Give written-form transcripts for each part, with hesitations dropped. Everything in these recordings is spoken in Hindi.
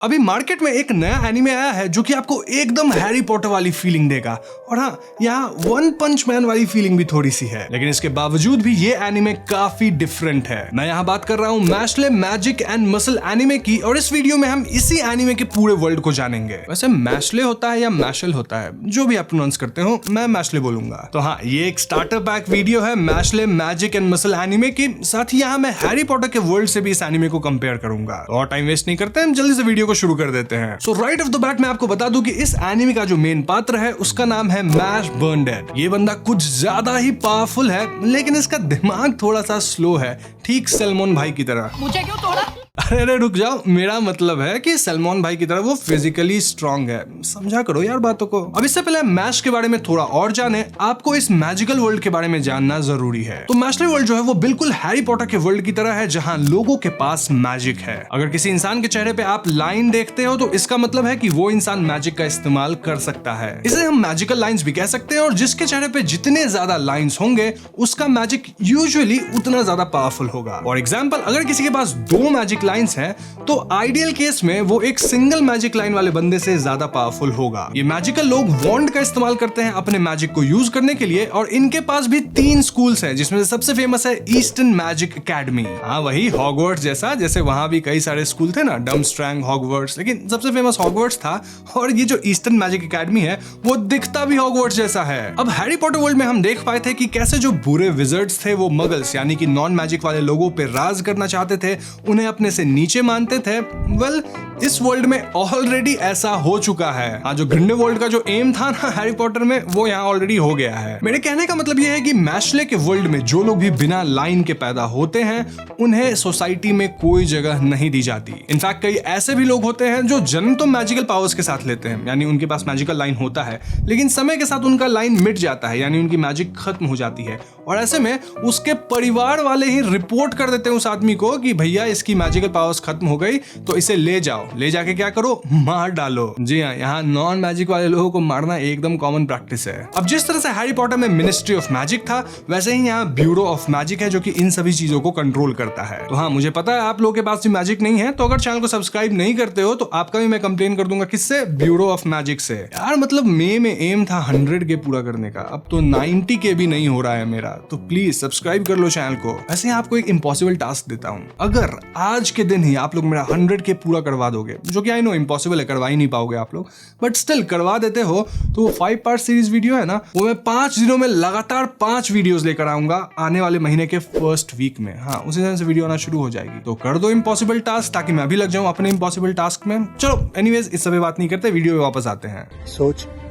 अभी मार्केट में एक नया एनिमे आया है जो कि आपको एकदम हैरी पॉटर वाली फीलिंग देगा और हाँ, यहाँ वन पंच मैन वाली फीलिंग भी थोड़ी सी है, लेकिन इसके बावजूद भी ये एनिमे काफी डिफरेंट है। मैं यहाँ बात कर रहा हूँ Mashle magic and muscle anime की और इस वीडियो में हम इसी एनिमे के पूरे वर्ल्ड को जानेंगे। वैसे मैशले होता है या मैशल होता है, जो भी आप प्रोनाउंस करते हो, मैं मैशले बोलूंगा। तो हाँ, ये एक स्टार्टर पैक वीडियो है Mashle magic and muscle anime की, साथ ही यहाँ मैं हैरी पॉटर के वर्ल्ड से भी इस एनिमे को कंपेयर करूंगा। और टाइम वेस्ट नहीं करते, हम जल्दी से वीडियो को शुरू कर देते हैं। सो राइट ऑफ द बैट मैं आपको बता दूं कि इस एनिमे का जो मेन पात्र है उसका नाम है मैश बर्नडेड। ये बंदा कुछ ज्यादा ही पावरफुल है, लेकिन इसका दिमाग थोड़ा सा स्लो है, ठीक सलमान भाई की तरह। मुझे क्यों तोड़ा? अरे रुक जाओ, मेरा मतलब है कि सलमान भाई की तरह वो फिजिकली स्ट्रांग है। समझा करो यार बातों को। अब इससे पहले मैश के बारे में थोड़ा और जाने, आपको इस मैजिकल वर्ल्ड के बारे में जानना जरूरी है। तो मैशले वर्ल्ड जो है वो बिल्कुल हैरी पॉटर के वर्ल्ड की तरह है, जहां लोगों के पास मैजिक है। अगर किसी इंसान के चेहरे पे आप लाइन देखते हो तो इसका मतलब है कि वो इंसान मैजिक का इस्तेमाल कर सकता है। इसे हम मैजिकल लाइंस भी कह सकते हैं, और जिसके चेहरे पे जितने ज्यादा लाइंस होंगे उसका मैजिक यूजुअली उतना ज्यादा पावरफुल होगा। फॉर एग्जाम्पल, अगर किसी के पास 2 मैजिक लाइंस है तो आइडियल केस में वो एक सिंगल मैजिक लाइन वाले बंदे से ज्यादा पावरफुल होगा। ये मैजिकल लोग वॉन्ड का इस्तेमाल करते हैं अपने मैजिक को यूज करने के लिए, और इनके पास भी 3 स्कूल्स हैं, जिसमें से सबसे फेमस है ईस्टर्न मैजिक एकेडमी। हाँ, वही हॉगवर्ट्स जैसे वहां भी कई सारे स्कूल थे ना, डम्स्ट्रैंग, हॉगवर्ट्स, लेकिन सबसे फेमस हॉगवर्ट्स था। और ये जो ईस्टर्न मैजिक एकेडमी है वो दिखता भी हॉगवर्ट्स जैसा है। अब हैरी पॉटर वर्ल्ड में हम देख पाए थे कि कैसे जो बुरे विजर्ड्स थे वो मगल्स यानी कि नॉन मैजिक वाले लोगों पे राज करना चाहते थे, उन्हें अपने से नीचे मानते थे। वेल, इस वर्ल्ड में ऑलरेडी ऐसा हो चुका है। हाँ, जो ग्रिंडेलवाल्ड का जो एम था ना हैरी पॉटर में, वो यहाँ ऑलरेडी हो गया है। मेरे कहने का मतलब यह है कि मैशले के वर्ल्ड में जो लोग भी बिना लाइन के पैदा होते हैं उन्हें सोसाइटी में कोई जगह नहीं दी जाती। इनफैक्ट कई ऐसे भी लोग होते हैं जो जन्म तो मैजिकल पावर्स के साथ लेते हैं, यानी उनके पास मैजिकल लाइन होता है, लेकिन समय के साथ उनका लाइन मिट जाता है, यानी उनकी मैजिक खत्म हो जाती है। और ऐसे में उसके परिवार वाले ही रिपोर्ट कर देते हैं उस आदमी को कि भैया इसकी मैजिकल पावर्स खत्म हो गई, तो इसे ले जाओ, ले जाके क्या करो, मार डालो। जी हाँ, यहाँ नॉन मैजिक वाले लोगों को मारना एकदम कॉमन प्रैक्टिस है। अब जिस तरह से हैरी पॉटर में मिनिस्ट्री ऑफ मैजिक था, वैसे ही यहाँ ब्यूरो ऑफ मैजिक है जो कि इन सभी चीजों को कंट्रोल करता है। तो हाँ, मुझे पता है आप लोगों के पास भी मैजिक नहीं है, तो अगर चैनल को सब्सक्राइब नहीं करते हो तो आपका भी मैं कंप्लेन कर दूंगा। किससे? ब्यूरो ऑफ मैजिक से। यार मतलब मे में एम था 100 के पूरा करने का, अब तो 90 के भी नहीं हो रहा है मेरा, तो प्लीज सब्सक्राइब कर लो चैनल को। वैसे ही आपको एक इम्पॉसिबल टास्क देता हूँ, अगर आज के दिन ही आप लोग मेरा 100 के पूरा करवा दोगे, जो कि आई नो इम्पॉसिबल है, करवा ही नहीं पाओगे आप लोग, बट स्टिल करवा देते हो, तो वो 5 पार्ट सीरीज वीडियो है ना, वो मैं 5 दिनों में लगातार 5 वीडियोस लेकर आऊंगा आने वाले महीने के फर्स्ट वीक में। हाँ, उसी दिन से वीडियो आना शुरू हो जाएगी। तो कर दो इम्पॉसिबल टास्क ताकि मैं भी लग जाऊं अपने इम्पॉसिबल टास्क में। चलो एनीवेज, इस सब बात नहीं करते, वीडियो में वापस आते हैं।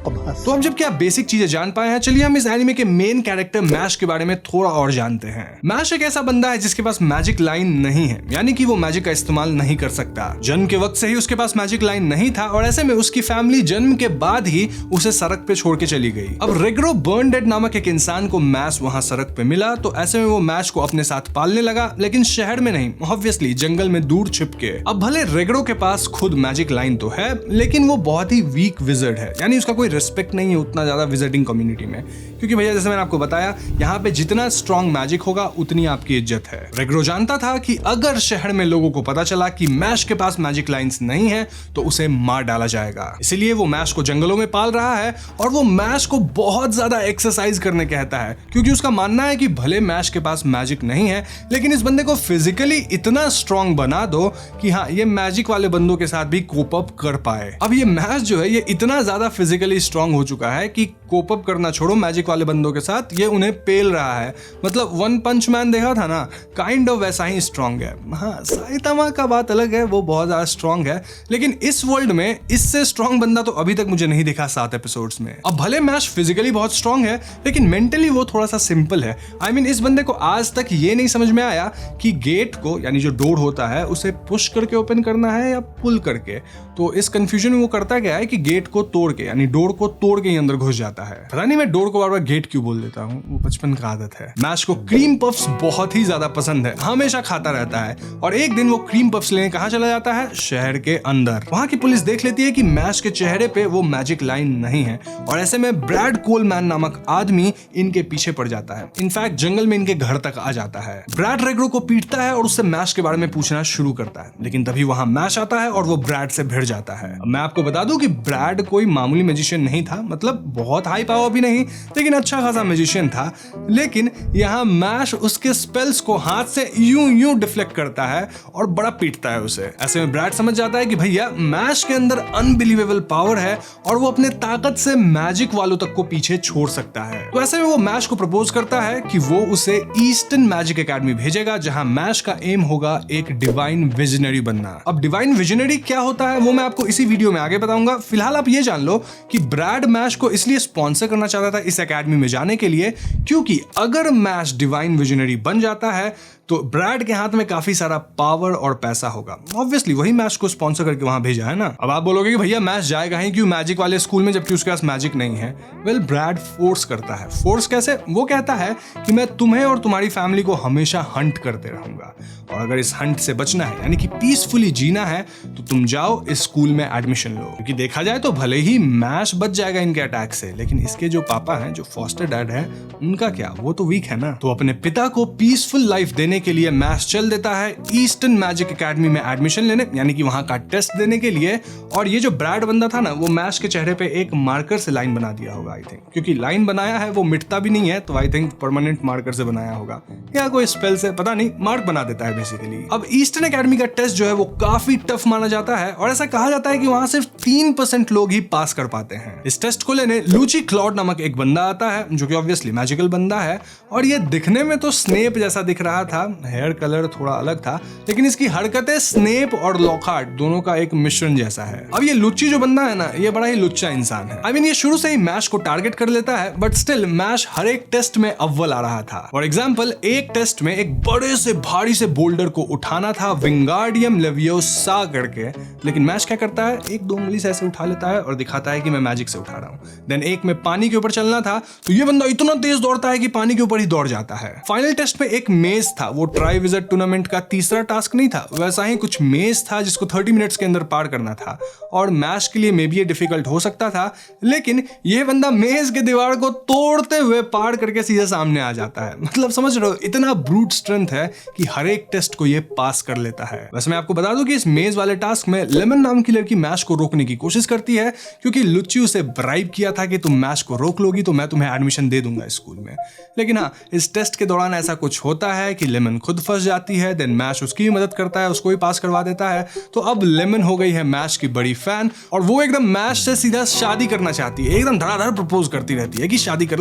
तो हम जब क्या बेसिक चीजें जान पाए हैं, चलिए हम इस एनिमे के मेन कैरेक्टर मैश के बारे में थोड़ा और जानते हैं। मैश एक ऐसा बंदा है जिसके पास मैजिक लाइन नहीं है, यानी कि वो मैजिक का इस्तेमाल नहीं कर सकता। जन्म के वक्त से ही उसके पास मैजिक लाइन नहीं था, और ऐसे में उसकी फैमिली जन्म के बाद ही उसे सड़क पे छोड़ के चली गई। अब रेग्रो बर्नडेड नामक एक इंसान को मैश वहां सड़क पे मिला, तो ऐसे में वो मैश को अपने साथ पालने लगा, लेकिन शहर में नहीं, ऑब्वियसली जंगल में दूर छिप के। अब भले रेग्रो के पास खुद मैजिक लाइन तो है, लेकिन वो बहुत ही वीक विजर्ड है, यानी उसका कोई रिस्पेक्ट नहीं है उतना ज्यादा विजिटिंग कम्युनिटी में, क्योंकि भैया जैसे मैंने आपको बताया, यहाँ पे जितना स्ट्रॉन्ग मैजिक होगा उतनी आपकी इज्जत है। रेग्रो जानता था कि अगर शहर में लोगों को पता चला कि मैश के पास मैजिक लाइंस नहीं है तो उसे मार डाला जाएगा। इसीलिए वो मैश को जंगलों में पाल रहा है, और वो मैश को बहुत ज्यादा एक्सरसाइज करने कहता है, क्योंकि उसका मानना है कि भले मैश के पास मैजिक नहीं है, लेकिन इस बंदे को फिजिकली इतना स्ट्रॉन्ग बना दो कि हाँ, ये मैजिक वाले बंदों के साथ भी कोप अप कर पाए। अब ये मैश जो है ये इतना ज्यादा फिजिकली स्ट्रॉन्ग हो चुका है कि कोप अप करना छोड़ो, मैजिक वाले बंदों के साथ ये उन्हें पेल रहा है। मतलब वन पंच मैन देखा था ना, काइंड ऑफ वैसा ही स्ट्रॉन्ग है। हाँ, साइतामा का बात अलग है, वो बहुत ज्यादा स्ट्रॉन्ग है, लेकिन इस वर्ल्ड में इससे स्ट्रॉन्ग बंदा तो अभी तक मुझे नहीं दिखा 7 एपिसोड्स में। अब भले मैश फिजिकली बहुत स्ट्रॉन्ग है, लेकिन मेंटली वो थोड़ा सा सिंपल है। आई मीन, इस बंदे को आज तक ये नहीं समझ में आया कि गेट को, यानी जो डोर होता है, उसे पुश करके ओपन करना है या पुल करके। तो इस कंफ्यूजन में वो करता क्या है कि गेट को तोड़ के, यानी डोर डोर को तोड़ के ही अंदर घुस जाता है। पता नहीं मैं डोर को बार बार गेट क्यों बोल देता हूँ, वो बचपन का आदत है। मैश को क्रीम पफ्स बहुत ही ज्यादा पसंद है, हमेशा खाता रहता है और एक दिन वो क्रीम पफ्स लेने कहाँ चला जाता है, शहर के अंदर। वहाँ की पुलिस देख लेती है कि मैश के चेहरे पे वो मैजिक लाइन नहीं है और ऐसे में ब्रैड कोलमैन नामक आदमी इनके पीछे पड़ जाता है। इनफैक्ट जंगल में इनके घर तक आ जाता है। ब्रैड रेग्रो को पीटता है और उससे मैश के बारे में पूछना शुरू करता है, लेकिन तभी वहां मैश आता है और वो ब्रैड से भिड़ जाता है। मैं आपको बता दूं कि ब्रैड कोई मामूली मैजिशियन नहीं था, मतलब बहुत हाई पावर भी नहीं, लेकिन अच्छा खासा मैजिशियन था। लेकिन यहाँ मैश उसके स्पेल्स को हाथ से यूं डिफ्लेक्ट करता है और बड़ा पीटता है उसे। ऐसे में ब्रैड समझ जाता है कि भैया मैश के अंदर अनबिलीवेबल पावर है और वो अपने ताकत से मैजिक वालों तक को पीछे छोड़ सकता है। तो ऐसे में वो मैश को प्रपोज करता है कि वो उसे ईस्टर्न मैजिक एकेडमी भेजेगा, जहां मैश का एम होगा एक डिवाइन विजनरी बनना। अब डिवाइन विजनरी क्या होता है वो मैं आपको इसी वीडियो में आगे बताऊंगा। फिलहाल आप ये जान लो कि ब्रैड मैश को इसलिए स्पॉन्सर करना चाहता था इस एकेडमी में जाने के लिए, क्योंकि अगर मैश डिवाइन विजनरी बन जाता है तो ब्रैड के हाथ में काफी सारा पावर और पैसा होगा। ऑब्वियसली वही मैश को स्पॉन्सर करके वहां भेजा है ना। अब आप बोलोगे कि भैया मैश जाएगा ही क्यों मैजिक वाले स्कूल में जबकि उसके पास मैजिक नहीं है। वेल, ब्रैड फोर्स करता है। फोर्स कैसे? वो कहता है कि मैं तुम्हें और तुम्हारी फैमिली को हमेशा हंट करते रहूंगा और अगर इस हंट से बचना है यानी कि पीसफुली जीना है तो तुम जाओ इस स्कूल में एडमिशन लो। क्योंकि देखा जाए तो भले ही मैश बच जाएगा इनके अटैक से, लेकिन इसके जो पापा हैं, जो फॉस्टर डैड है, उनका क्या, वो तो वीक है ना। तो अपने पिता को पीसफुल लाइफ देने के लिए मैश चल देता है ईस्टर्न मैजिक एकेडमी में एडमिशन लेने, यानी कि वहां का टेस्ट देने के लिए। और ये जो ब्रैड बंदा था ना, वो मैश के चेहरे पे एक मार्कर से लाइन बना दिया होगा आई थिंक, क्योंकि लाइन बनाया है वो मिटता भी नहीं है, तो आई थिंक परमानेंट मार्कर से बनाया होगा या कोई स्पेल से, पता नहीं, मार्क बना देता है बेसिकली। अब ईस्टर्न एकेडमी का टेस्ट जो है वो काफी टफ माना जाता है और ऐसा कहा जाता है कि वहां सिर्फ 3% लोग ही पास कर पाते हैं। इस टेस्ट को लेने लूची क्लॉड नामक एक बंदा आता है जो कि ऑब्वियसली मैजिकल बंदा है और ये दिखने में तो स्नेप जैसा दिख रहा था, हेयर कलर थोड़ा अलग था, लेकिन इसकी हरकतें स्नेप और लॉकहार्ट दोनों का एक मिश्रण जैसा है। अब ये लुच्ची जो बंदा है ना, ये बड़ा ही लुच्चा इंसान है। आई मीन ये शुरू से ही मैश को टारगेट कर लेता है, बट स्टिल मैश हर एक टेस्ट में अव्वल आ रहा था। फॉर एग्जांपल, एक टेस्ट में एक बड़े से भारी से बोल्डर को उठाना था विंगार्डियम लेवियोसा करके, लेकिन मैश क्या करता है, एक दो उंगली से ऐसे उठा लेता है और दिखाता है कि मैं मैजिक से उठा रहा हूं। देन एक में पानी के ऊपर चलना था, तो ये बंदा इतना तेज दौड़ता है कि पानी के ऊपर ही दौड़ जाता है। फाइनल टेस्ट में एक मेज था, वो ट्राई विजिट टूर्नामेंट का तीसरा टास्क नहीं था, वैसा ही कुछ मेज था जिसको 30 मिनट्स के अंदर पार करना था और मैश के लिए मे बी ये डिफिकल्ट हो सकता था, लेकिन ये बंदा मेज के दीवार को तोड़ते हुए पार करके सीधे सामने आ जाता है। मतलब समझ रहे हो, इतना ब्रूट स्ट्रेंथ है कि हर एक टेस्ट को ये पास कर लेता है। वैसे मैं आपको बता दूं कि इस मेज वाले टास्क में लेमन नाम की लड़की मैश को रोकने की कोशिश करती है, क्योंकि लुच्ची उसे ब्राइब किया था कि तुम मैश को रोक लोगी तो मैं तुम्हें एडमिशन दे दूंगा स्कूल में। लेकिन हाँ, इस टेस्ट के दौरान ऐसा कुछ होता है कि लेमन खुद फंस जाती है, देन मैश उसकी मदद करता है, उसको भी पास करवा देता है। तो अब लेमन हो गई है मैश की बड़ी फैन और वो एकदम मैश से सीधा शादी करना चाहती है, एकदम धड़ाधड़ प्रपोज करती रहती है कि शादी कर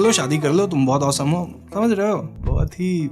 लो, तुम बहुत ऑसम हो। समझ रहे हो, बहुत ही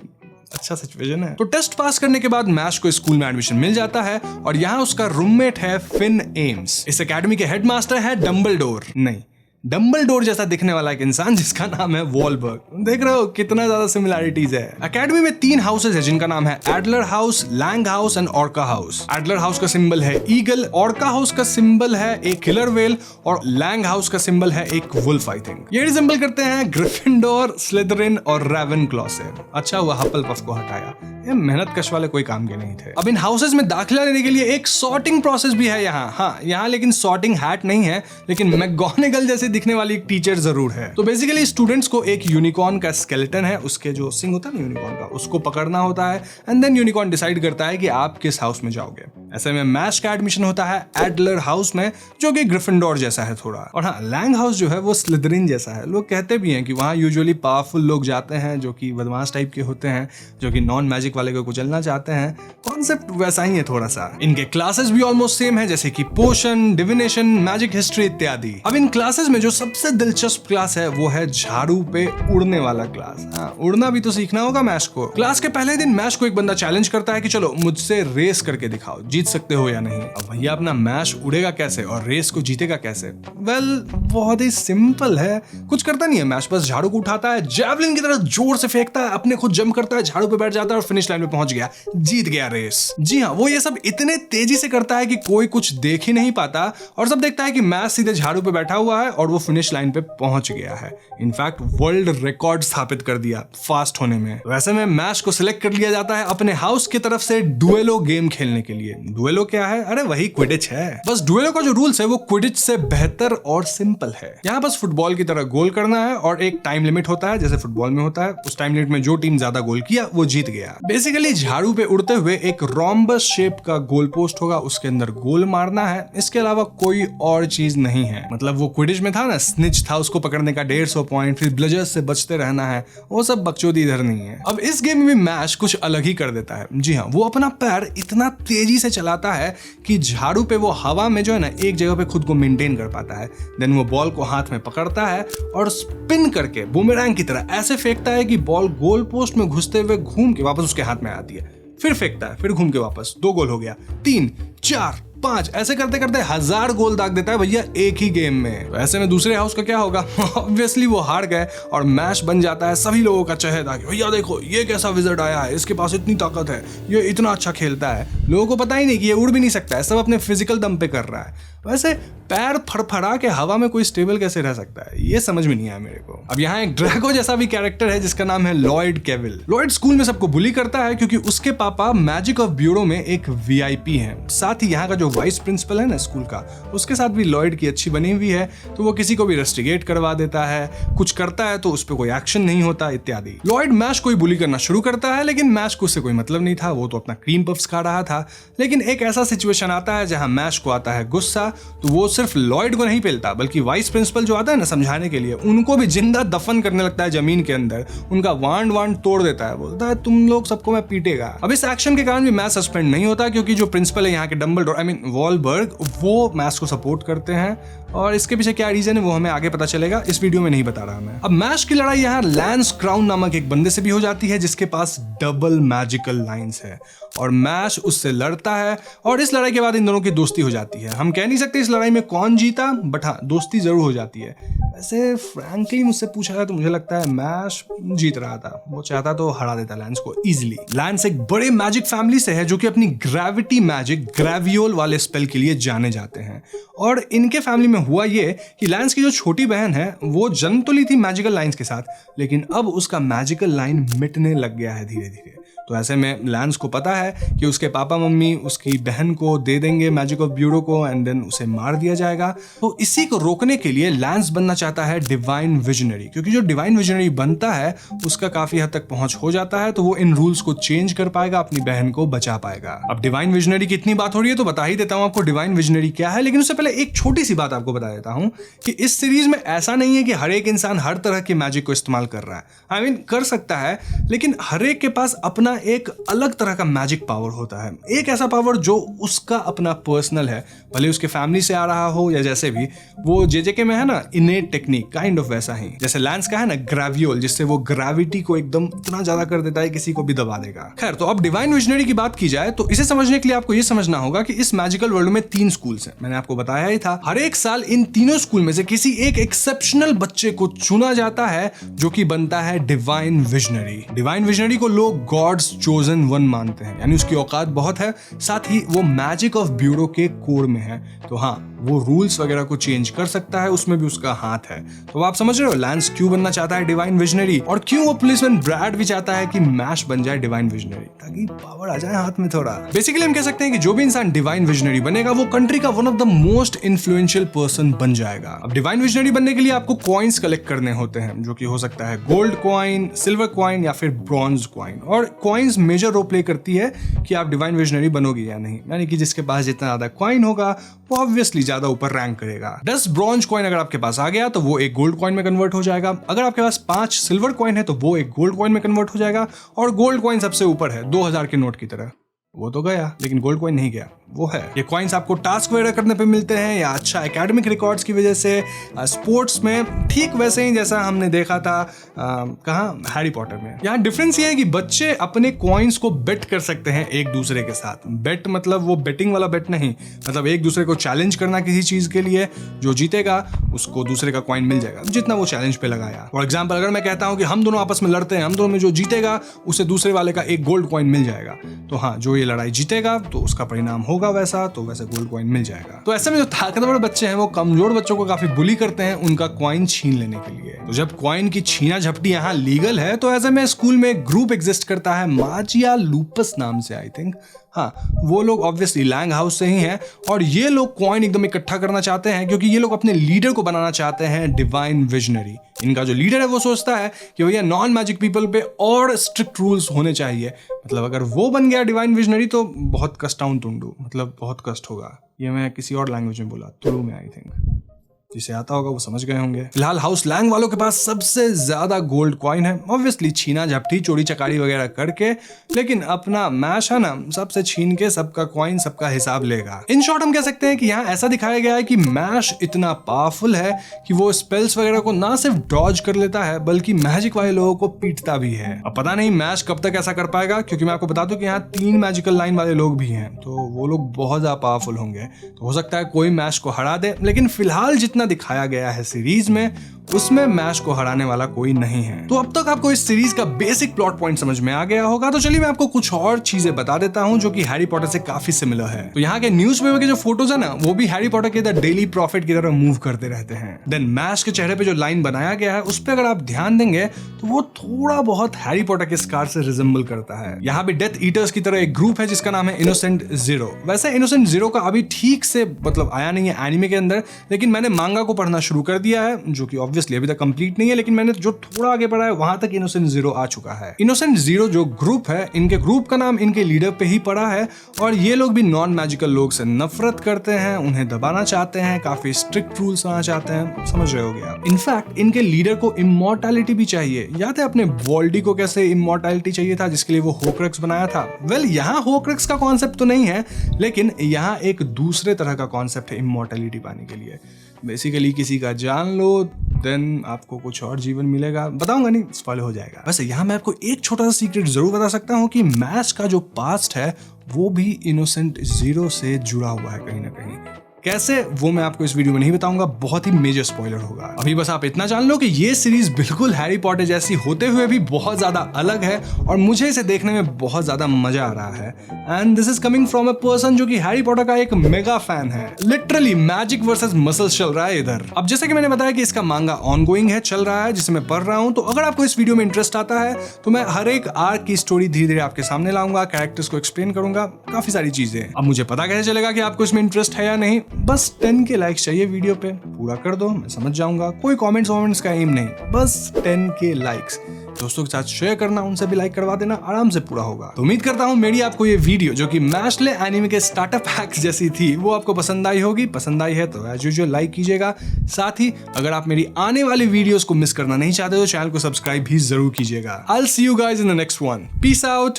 अच्छा सिचुएशन है। तो टेस्ट पास करने के बाद मैश को स्कूल में एडमिशन मिल जाता है और यहाँ उसका रूममेट है फिन एम्स। इस एकेडमी के हेडमास्टर है डम्बलडोर, नहीं डम्बलडोर जैसा दिखने वाला एक इंसान जिसका नाम है वॉलबर्ग। देख रहे हो कितना ज्यादा सिमिलैरिटीज है। एकेडमी में 3 हाउसेज है जिनका नाम है Adler house, Lang house and Orca house. Adler house का सिंबल है ईगल, ऑर्का हाउस का सिंबल है एक किलर वेल और लैंग हाउस का सिंबल है एक वुल्फ आई थिंक। ये रिजेंबल करते हैं ग्रिफिंडोर, स्लिथरिन और रेवेनक्लॉ से। अच्छा हुआ हफलपफ को हटाया, ये मेहनत कश वाले कोई काम के नहीं थे। अब इन हाउसेज में दाखिला लेने के लिए एक सॉर्टिंग प्रोसेस भी है यहाँ। हाँ, यहाँ लेकिन सॉर्टिंग हैट नहीं है, लेकिन मैगोनेगल जैसे दिखने वाली एक टीचर जरूर है। तो बेसिकली स्टूडेंट्स को एक यूनिकॉर्न का स्केलेटन है, उसके जो सिंग होता है ना यूनिकॉर्न का, उसको पकड़ना होता है एंड देन यूनिकॉर्न डिसाइड करता है कि आप किस हाउस में जाओगे। ऐसे में मैश का एडमिशन होता है एडलर हाउस में, जो कि ग्रिफिंडोर जैसा है थोड़ा। और हाँ, लैंग हाउस जो है वो स्लिथरिन जैसा है। लोग कहते भी हैं कि वहाँ यूजुअली पावरफुल लोग जाते हैं जो कि बदमाश टाइप के होते हैं, जो कि नॉन मैजिक वाले को कुचलना चाहते हैं। कॉन्सेप्ट वैसा ही है थोड़ा सा। इनके क्लासेस भी ऑलमोस्ट सेम है, जैसे कि पोशन, डिविनेशन, मैजिक हिस्ट्री इत्यादि। अब इन क्लासेस में जो सबसे दिलचस्प क्लास है वो है झाड़ू पे उड़ने वाला क्लास। हाँ, उड़ना भी तो सीखना होगा मैश को। क्लास के पहले दिन मैश को एक बंदा चैलेंज करता है कि चलो मुझसे रेस करके दिखाओ, जीत सकते हो या नहीं। अब भैया अपना मैश उड़ेगा कैसे और रेस को जीतेगा कैसे? वेल, बहुत ही सिंपल है, कुछ करता नहीं है मैश, बस झाड़ू को उठाता है, जैवलिन की तरह जोर से फेंकता है, अपने खुद जंप करता है, झाड़ू पे बैठ जाता है और फिनिश फिनिश लाइन पे पहुंच गया, जीत गया रेस। जी हाँ, वो ये सब इतने तेजी से करता है कि कोई कुछ देख ही नहीं पाता और सब देखता है कि मैश सीधे झाड़ू पे बैठा हुआ है और वो फिनिश लाइन पे पहुंच गया है। इनफैक्ट वर्ल्ड रिकॉर्ड स्थापित कर दिया फास्ट होने में। वैसे में मैश को सिलेक्ट कर लिया जाता है अपने हाउस की तरफ से डुएलो गेम खेलने के लिए। डुएलो क्या है? अरे वही क्विडिच है। बस डुएलो का जो रूल्स है वो क्विडिच से बेहतर और सिंपल है। यहाँ बस फुटबॉल की तरह गोल करना है और एक टाइम लिमिट होता है जैसे फुटबॉल में होता है। उस टाइम लिमिट में जो टीम ज्यादा गोल किया वो जीत गया। बेसिकली झाड़ू पे उड़ते हुए एक रोम्बस शेप का गोल पोस्ट होगा, उसके अंदर गोल मारना है। इसके अलावा कोई और चीज नहीं है। मतलब वो क्विडिच में था ना, स्निच था, उसको पकड़ने का 150 पॉइंट, फिर ब्लजर्स से बचते रहना है, वो सब बकचोदी इधर नहीं है। अब इस गेम में मैश कुछ अलग ही कर देता है। जी हाँ, वो अपना पैर इतना तेजी से चलाता है कि झाड़ू पे वो हवा में जो है ना एक जगह पे खुद को मेंटेन कर पाता है। देन वो बॉल को हाथ में पकड़ता है और स्पिन करके बूमेरैंग की तरह ऐसे फेंकता है कि बॉल गोल पोस्ट में घुसते हुए घूम के वापस उसके हाथ में आती है। फिर फेंकता है, फिर घूम के वापस। 2 गोल हो गया, 3, 4, 5, ऐसे करते करते 1000 गोल दाग देता है भैया एक ही गेम में। ऐसे में दूसरे हाउस का क्या होगा? ऑब्वियसली वो हार गए और मैच बन जाता है सभी लोगों का चहेता कि भैया देखो ये कैसा विज़र्ड आया है, इसके पास इतनी ताकत है, ये इतना अच्छा खेलता है। लोगों को पता ही नहीं कि ये उड़ भी नहीं सकता है, सब अपने फिजिकल दम पे कर रहा है। वैसे पैर फड़फड़ा के हवा में कोई स्टेबल कैसे रह सकता है, ये समझ में नहीं आया मेरे को। अब यहाँ एक ड्रैगो जैसा भी कैरेक्टर है जिसका नाम है लॉयड केविल। लॉयड स्कूल में सबको बुली करता है क्योंकि उसके पापा मैजिक ऑफ ब्यूरो में एक वीआईपी हैं। साथ ही यहाँ का जो वाइस प्रिंसिपल है ना स्कूल का, उसके साथ भी लॉयड की अच्छी बनी हुई है, तो वो किसी को भी रेस्टिगेट करवा देता है, कुछ करता है तो उस पर कोई एक्शन नहीं होता इत्यादि। लॉयड मैश को बुली करना शुरू करता है, लेकिन मैश को उससे कोई मतलब नहीं था, वो तो अपना क्रीम पफ्स खा रहा था। लेकिन एक ऐसा सिचुएशन आता है जहां मैश को आता है गुस्सा, तो वो सिर्फ लॉयड को नहीं पेलता बल्कि वाइस प्रिंसिपल जो आता है ना समझाने के लिए, उनको भी जिंदा दफन करने लगता है जमीन के अंदर। उनका वांड तोड़ देता है, बोलता है तुम लोग सबको मैं पीटेगा। अब इस एक्शन के कारण भी मैश सस्पेंड नहीं होता क्योंकि जो प्रिंसिपल है यहाँ के डम्बलडोर, आई मीन वॉलबर्ग, वो मैश को सपोर्ट करते हैं। और इसके पीछे क्या रीजन है वो हमें आगे पता चलेगा, इस वीडियो में नहीं बता रहा मैं। अब मैश की लड़ाई यहाँ लैंस क्राउन नामक एक बंदे से भी हो जाती है जिसके पास डबल मैजिकल लाइंस है और मैश उससे लड़ता है और इस लड़ाई के बाद इन दोनों की दोस्ती हो जाती है। हम कह नहीं सकते इस लड़ाई में कौन जीता, बट हाँ दोस्ती जरूर हो जाती है। वैसे फ्रैंकली मुझसे पूछा जाए तो मुझे लगता है मैश जीत रहा था, वो चाहता तो हरा देता लैंस को इजिली। लैंस एक बड़े मैजिक फैमिली से है जो कि अपनी ग्रेविटी मैजिक ग्रेवियोल वाले स्पेल के लिए जाने जाते हैं। और इनके फैमिली में हुआ ये कि लैंस की जो छोटी बहन है वो जन्म तो ली थी मैजिकल लाइंस के साथ, लेकिन अब उसका मैजिकल लाइन मिटने लग गया है धीरे धीरे। तो ऐसे में लैंस को पता है कि उसके पापा मम्मी उसकी बहन को दे देंगे मैजिक ऑफ ब्यूरो को एंड देन उसे मार दिया जाएगा। तो इसी को रोकने के लिए लैंस बनना चाहता है डिवाइन विजनरी, क्योंकि जो डिवाइन विजनरी बनता है उसका काफी हद तक पहुंच हो जाता है, तो वो इन रूल्स को चेंज कर पाएगा, अपनी बहन को बचा पाएगा। अब डिवाइन विजनरी की इतनी बात हो रही है तो बता ही देता हूं आपको डिवाइन विजनरी क्या है। लेकिन उससे पहले एक छोटी सी बात आपको बता देता हूं कि इस सीरीज में ऐसा नहीं है कि हर एक इंसान हर तरह के मैजिक को इस्तेमाल कर रहा है। आई मीन कर सकता है, लेकिन हर एक के पास अपना एक अलग तरह का मैजिक पावर होता है। एक ऐसा पावर जो उसका अपना पर्सनल है, भले उसके फैमिली से आ रहा हो या जैसे भी। वो जेजेके में है ना इनेट टेक्निक, काइंड ऑफ वैसा ही। जैसे लैंस का है ना ग्रेवियोल, जिससे वो ग्रेविटी को एकदम इतना ज्यादा कर देता है किसी को भी दबा देगा। खैर, तो अब डिवाइन विजनरी की बात की जाए तो इसे समझने के लिए आपको ये समझना होगा कि इस मैजिकल वर्ल्ड में 3 स्कूल्स हैं। मैंने आपको बताया ही था। हर एक साल इन तीनों स्कूल में से किसी एक एक्सेप्शनल बच्चे को चुना जाता है जो कि बनता है डिवाइन विजनरी। डिवाइन विजनरी को लोग गॉड्स चोजन वन मानते हैं, यानी उसकी औकात बहुत है, साथ ही वो मैजिक ऑफ ब्यूरो के कोर में है। तो हाँ, वो रूल्स वगैरह को चेंज कर सकता है, उसमें भी उसका हाथ है। तो आप समझ रहे हो लैंस क्यों बनना चाहता है डिवाइन विजनरी, और क्यों वो पुलिसमैन ब्रैड भी चाहता है कि मैश बन जाए डिवाइन विजनरी, ताकि पावर आ जाए हाथ में थोड़ा। बेसिकली हम कह सकते हैं कि जो भी इंसान डिवाइन विजनरी बनेगा वो कंट्री का one of the most influential person बन जाएगा। अब डिवाइन विजनरी बनने के लिए आपको कॉइन्स कलेक्ट करने होते हैं, जो कि हो सकता है गोल्ड कॉइन, सिल्वर कॉइन या फिर ब्रॉन्ज कॉइन। और कॉइन्स मेजर रोल प्ले करती है कि आप डिवाइन विजनरी बनोगे या नहीं, यानी कि जिसके पास जितना ज्यादा कॉइन होगा वो ऑब्वियसली ज्यादा ऊपर रैंक करेगा। 10 ब्रॉन्ज कॉइन अगर आपके पास आ गया तो वो एक गोल्ड कॉइन में कन्वर्ट हो जाएगा। अगर आपके पास 5 सिल्वर कॉइन है तो वो एक गोल्ड कॉइन में कन्वर्ट हो जाएगा। और गोल्ड कॉइन सबसे ऊपर है 2000 के नोट की तरह। वो तो गया, लेकिन गोल्ड कॉइन नहीं गया, वो है। ये कॉइन्स आपको टास्क वगैरह करने पे मिलते हैं या अच्छा एकेडमिक रिकॉर्ड्स की वजह से, स्पोर्ट्स में ठीक वैसे ही जैसा हमने देखा था कहाँ, हैरी पॉटर में। यहाँ डिफरेंस ये है कि बच्चे अपने कॉइन्स को बेट कर सकते हैं एक दूसरे के साथ। बेट मतलब वो बेटिंग वाला बेट नहीं, मतलब एक दूसरे को चैलेंज करना किसी चीज के लिए, जो जीतेगा उसको दूसरे का कॉइन मिल जाएगा जितना वो चैलेंज पे लगाया। फॉर एग्जाम्पल अगर मैं कहता हूँ कि हम दोनों आपस में लड़ते हैं, हम दोनों में जो जीतेगा उसे दूसरे वाले का एक गोल्ड कॉइन मिल जाएगा, तो हाँ जो ये लड़ाई जीतेगा तो उसका परिणाम होगा वैसा, तो वैसे गोल्ड कॉइन मिल जाएगा। तो ऐसे में जो ताकतवर बच्चे हैं वो कमजोर बच्चों को काफी बुली करते हैं उनका कॉइन छीन लेने के लिए। तो जब कॉइन की छीना झपटी यहाँ लीगल है, तो ऐसे में स्कूल में एक ग्रुप एग्जिस्ट करता है माजिया लूपस नाम से, आई थिंक। हाँ, वो लोग ऑब्वियसली लैंग हाउस से ही हैं और ये लोग कॉइन एकदम इकट्ठा करना चाहते हैं क्योंकि ये लोग अपने लीडर को बनाना चाहते हैं डिवाइन विजनरी। इनका जो लीडर है वो सोचता है कि भैया नॉन मैजिक पीपल पे और स्ट्रिक्ट रूल्स होने चाहिए, मतलब अगर वो बन गया डिवाइन विजनरी तो बहुत कष्टाउन तुंडू, मतलब बहुत कष्ट होगा। ये मैं किसी और लैंग्वेज में बोला, तुलू में आई थिंक, जिसे आता होगा वो समझ गए होंगे। फिलहाल हाउस लैंग वालों के पास सबसे ज्यादा गोल्ड कॉइन है, ऑब्वियसली छीना झपटी चोरी चकारी वगैरह करके, लेकिन अपना मैश है ना, सबसे छीन के सबका कॉइन सबका हिसाब लेगा। इन शॉर्ट हम कह सकते हैं कि यहाँ ऐसा दिखाया गया है कि मैश इतना पावरफुल है कि वो स्पेल्स वगैरह को ना सिर्फ डॉज कर लेता है बल्कि मैजिक वाले लोगों को पीटता भी है। अब पता नहीं मैश कब तक ऐसा कर पाएगा, क्योंकि मैं आपको बता दूं कि यहाँ 3 मैजिकल लाइन वाले लोग भी हैं, तो वो लोग बहुत ज्यादा पावरफुल होंगे। तो हो सकता है कोई मैश को हरा दे, लेकिन फिलहाल जितना दिखाया गया है सीरीज में उसमें मैश को हराने वाला कोई नहीं है। तो अब तक आपको इस सीरीज का बेसिक प्लॉट पॉइंट समझ में आ गया होगा, तो चलिए मैं आपको कुछ और चीजें बता देता हूं जो कि हैरी पॉटर से काफी सिमिलर है। तो यहाँ के न्यूज़पेपर के जो फोटोज है ना, वो भी हैरी पॉटर के द डेली प्रॉफिट की तरह मूव करते रहते हैं। देन मैश के चेहरे पे जो लाइन बनाया गया है उस पर अगर आप ध्यान देंगे तो वो थोड़ा बहुत हैरी पॉटर के स्कार से रिजेंबल करता है। यहाँ भी डेथ ईटर्स की तरह एक ग्रुप है जिसका नाम है इनोसेंट जीरो। वैसे इनोसेंट जीरो का अभी ठीक से मतलब आया नहीं है एनिमे के अंदर, लेकिन मैंने मांगा को पढ़ना शुरू कर दिया है, जो कि ऑब्वियसली अभी तक कंप्लीट नहीं है, लेकिन मैंने जो थोड़ा आगे पढ़ा है वहां तक इनोसेंट जीरो आ चुका है। इनोसेंट जीरो जो ग्रुप है, इनके ग्रुप का नाम इनके लीडर पे ही पड़ा है और ये लोग भी नॉन मैजिकल लोग से नफरत करते हैं, उन्हें दबाना चाहते हैं, काफी स्ट्रिक्ट रूल्स लाना चाहते हैं, समझ रहे होगे आप। इनफैक्ट इनके लीडर को इमॉर्टैलिटी भी चाहिए। याद है अपने वोल्डी को कैसे इमॉर्टैलिटी चाहिए था, जिसके लिए वो होक्रक्स बनाया था। वेल यहाँ होक्रक्स का कॉन्सेप्ट तो नहीं है, लेकिन यहाँ एक दूसरे तरह का कॉन्सेप्ट है इमॉर्टैलिटी पाने के लिए। बेसिकली किसी का जान लो देन आपको कुछ और जीवन मिलेगा, बताऊंगा नहीं, स्पॉइलर हो जाएगा। वैसे यहाँ मैं आपको एक छोटा सा सीक्रेट जरूर बता सकता हूँ कि मैश का जो पास्ट है वो भी इनोसेंट जीरो से जुड़ा हुआ है कहीं ना कहीं। कैसे वो मैं आपको इस वीडियो में नहीं बताऊंगा, बहुत ही मेजर स्पॉइलर होगा। अभी बस आप इतना जान लो कि ये सीरीज बिल्कुल हैरी पॉटर जैसी होते हुए भी बहुत ज्यादा अलग है और मुझे इसे देखने में बहुत ज्यादा मजा आ रहा है। And this is coming from a person जो कि हैरी पॉटर का एक मेगा फैन है। लिटरली मैजिक वर्सेस मसल्स चल रहा है इधर। अब जैसे कि मैंने बताया कि इसका मांगा ऑनगोइंग है, चल रहा है, जिसे मैं पढ़ रहा हूं। तो अगर आपको इस वीडियो में इंटरेस्ट आता है तो मैं हर एक आर्क की स्टोरी धीरे धीरे आपके सामने लाऊंगा, कैरेक्टर्स को एक्सप्लेन करूंगा, काफी सारी चीजें। अब मुझे पता कैसे चलेगा कि आपको इसमें इंटरेस्ट है या नहीं? बस 10 के लाइक्स चाहिए वीडियो पे, पूरा कर दो, मैं समझ जाऊंगा। कोई कमेंट्स का एम नहीं, बस 10 के लाइक्स। दोस्तों के साथ शेयर करना, उनसे भी लाइक करवा देना, आराम से पूरा होगा। तो उम्मीद करता हूँ मेरी आपको ये वीडियो जो कि मैशले एनिमे के स्टार्टअप हैक्स जैसी थी वो आपको पसंद आई होगी। पसंद आई है तो एज यूजुअल लाइक कीजिएगा। साथ ही अगर आप मेरी आने वाली वीडियोस को मिस करना नहीं चाहते तो चैनल को सब्सक्राइब भी जरूर कीजिएगा। I will see you guys in the next one. Peace out.